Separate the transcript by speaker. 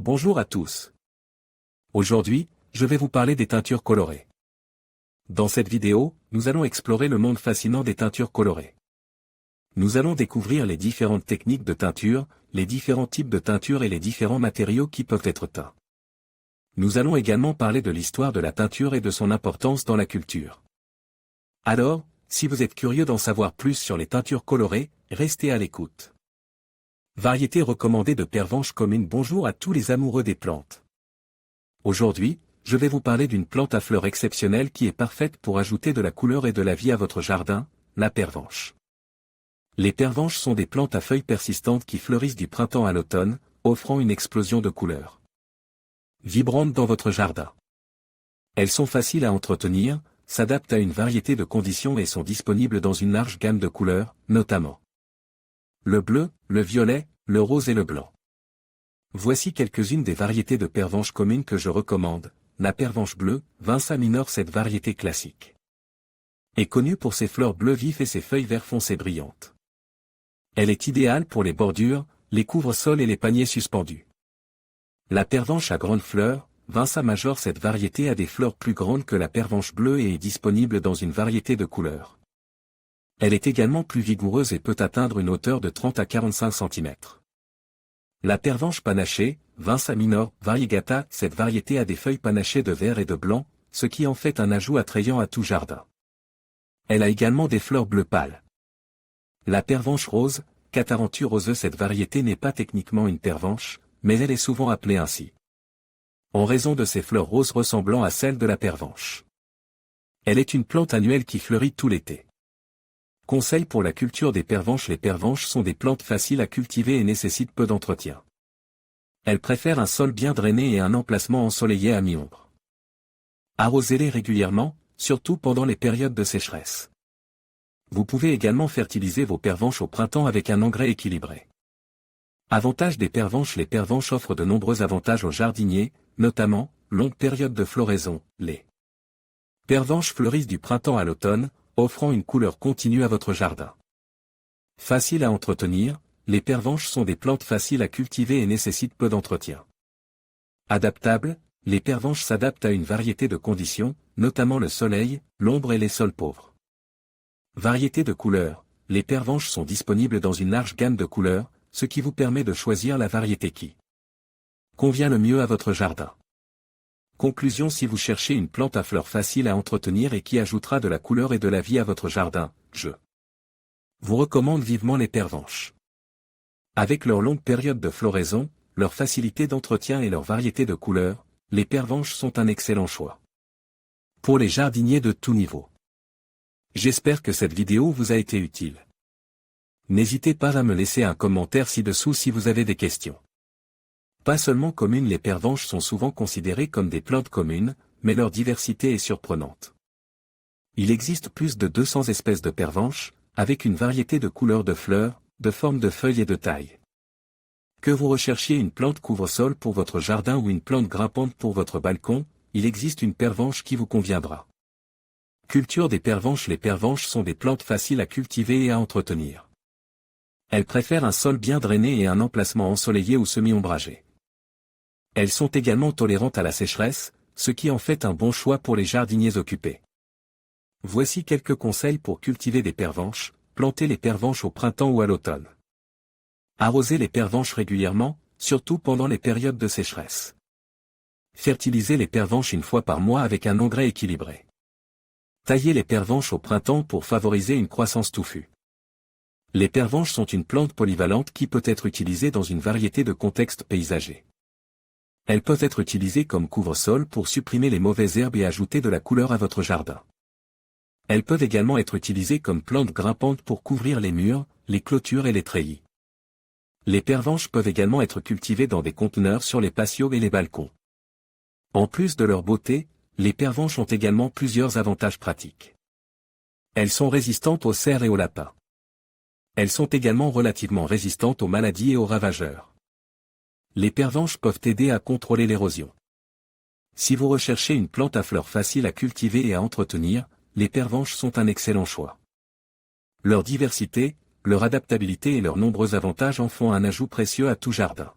Speaker 1: Bonjour à tous. Aujourd'hui, je vais vous parler des teintures colorées. Dans cette vidéo, nous allons explorer le monde fascinant des teintures colorées. Nous allons découvrir les différentes techniques de teinture, les différents types de teinture et les différents matériaux qui peuvent être teints. Nous allons également parler de l'histoire de la teinture et de son importance dans la culture. Alors, si vous êtes curieux d'en savoir plus sur les teintures colorées, restez à l'écoute. Variété recommandée de pervenche commune. Bonjour à tous les amoureux des plantes. Aujourd'hui, je vais vous parler d'une plante à fleurs exceptionnelle qui est parfaite pour ajouter de la couleur et de la vie à votre jardin, la pervenche. Les pervenches sont des plantes à feuilles persistantes qui fleurissent du printemps à l'automne, offrant une explosion de couleurs vibrantes dans votre jardin. Elles sont faciles à entretenir, s'adaptent à une variété de conditions et sont disponibles dans une large gamme de couleurs, notamment le bleu, le violet, le rose et le blanc. Voici quelques-unes des variétés de pervenches communes que je recommande. La pervenche bleue, Vinca minor. Cette variété classique est connue pour ses fleurs bleu vif et ses feuilles vert foncé brillantes. Elle est idéale pour les bordures, les couvre-sols et les paniers suspendus. La pervenche à grandes fleurs, Vinca major. Cette variété a des fleurs plus grandes que la pervenche bleue et est disponible dans une variété de couleurs. Elle est également plus vigoureuse et peut atteindre une hauteur de 30 à 45 cm. La pervenche panachée, Vinca minor, variegata. Cette variété a des feuilles panachées de vert et de blanc, ce qui en fait un ajout attrayant à tout jardin. Elle a également des fleurs bleu pâle. La pervenche rose, Cataranthus roseux. Cette variété n'est pas techniquement une pervenche, mais elle est souvent appelée ainsi en raison de ses fleurs roses ressemblant à celles de la pervenche. Elle est une plante annuelle qui fleurit tout l'été. Conseil pour la culture des pervenches. Les pervenches sont des plantes faciles à cultiver et nécessitent peu d'entretien. Elles préfèrent un sol bien drainé et un emplacement ensoleillé à mi-ombre. Arrosez-les régulièrement, surtout pendant les périodes de sécheresse. Vous pouvez également fertiliser vos pervenches au printemps avec un engrais équilibré. Avantages des pervenches. Les pervenches offrent de nombreux avantages aux jardiniers, notamment, longue période de floraison. Les pervenches fleurissent du printemps à l'automne, offrant une couleur continue à votre jardin. Facile à entretenir, les pervenches sont des plantes faciles à cultiver et nécessitent peu d'entretien. Adaptables, les pervenches s'adaptent à une variété de conditions, notamment le soleil, l'ombre et les sols pauvres. Variété de couleurs, les pervenches sont disponibles dans une large gamme de couleurs, ce qui vous permet de choisir la variété qui convient le mieux à votre jardin. Conclusion: si vous cherchez une plante à fleurs facile à entretenir et qui ajoutera de la couleur et de la vie à votre jardin, je vous recommande vivement les pervenches. Avec leur longue période de floraison, leur facilité d'entretien et leur variété de couleurs, les pervenches sont un excellent choix pour les jardiniers de tout niveau. J'espère que cette vidéo vous a été utile. N'hésitez pas à me laisser un commentaire ci-dessous si vous avez des questions. Pas seulement communes, les pervenches sont souvent considérées comme des plantes communes, mais leur diversité est surprenante. Il existe plus de 200 espèces de pervenches, avec une variété de couleurs de fleurs, de formes de feuilles et de tailles. Que vous recherchiez une plante couvre-sol pour votre jardin ou une plante grimpante pour votre balcon, il existe une pervenche qui vous conviendra. Culture des pervenches. Les pervenches sont des plantes faciles à cultiver et à entretenir. Elles préfèrent un sol bien drainé et un emplacement ensoleillé ou semi-ombragé. Elles sont également tolérantes à la sécheresse, ce qui en fait un bon choix pour les jardiniers occupés. Voici quelques conseils pour cultiver des pervenches. Plantez les pervenches au printemps ou à l'automne. Arrosez les pervenches régulièrement, surtout pendant les périodes de sécheresse. Fertilisez les pervenches une fois par mois avec un engrais équilibré. Taillez les pervenches au printemps pour favoriser une croissance touffue. Les pervenches sont une plante polyvalente qui peut être utilisée dans une variété de contextes paysagers. Elles peuvent être utilisées comme couvre-sol pour supprimer les mauvaises herbes et ajouter de la couleur à votre jardin. Elles peuvent également être utilisées comme plantes grimpantes pour couvrir les murs, les clôtures et les treillis. Les pervenches peuvent également être cultivées dans des conteneurs sur les patios et les balcons. En plus de leur beauté, les pervenches ont également plusieurs avantages pratiques. Elles sont résistantes aux cerfs et aux lapins. Elles sont également relativement résistantes aux maladies et aux ravageurs. Les pervenches peuvent aider à contrôler l'érosion. Si vous recherchez une plante à fleurs facile à cultiver et à entretenir, les pervenches sont un excellent choix. Leur diversité, leur adaptabilité et leurs nombreux avantages en font un ajout précieux à tout jardin.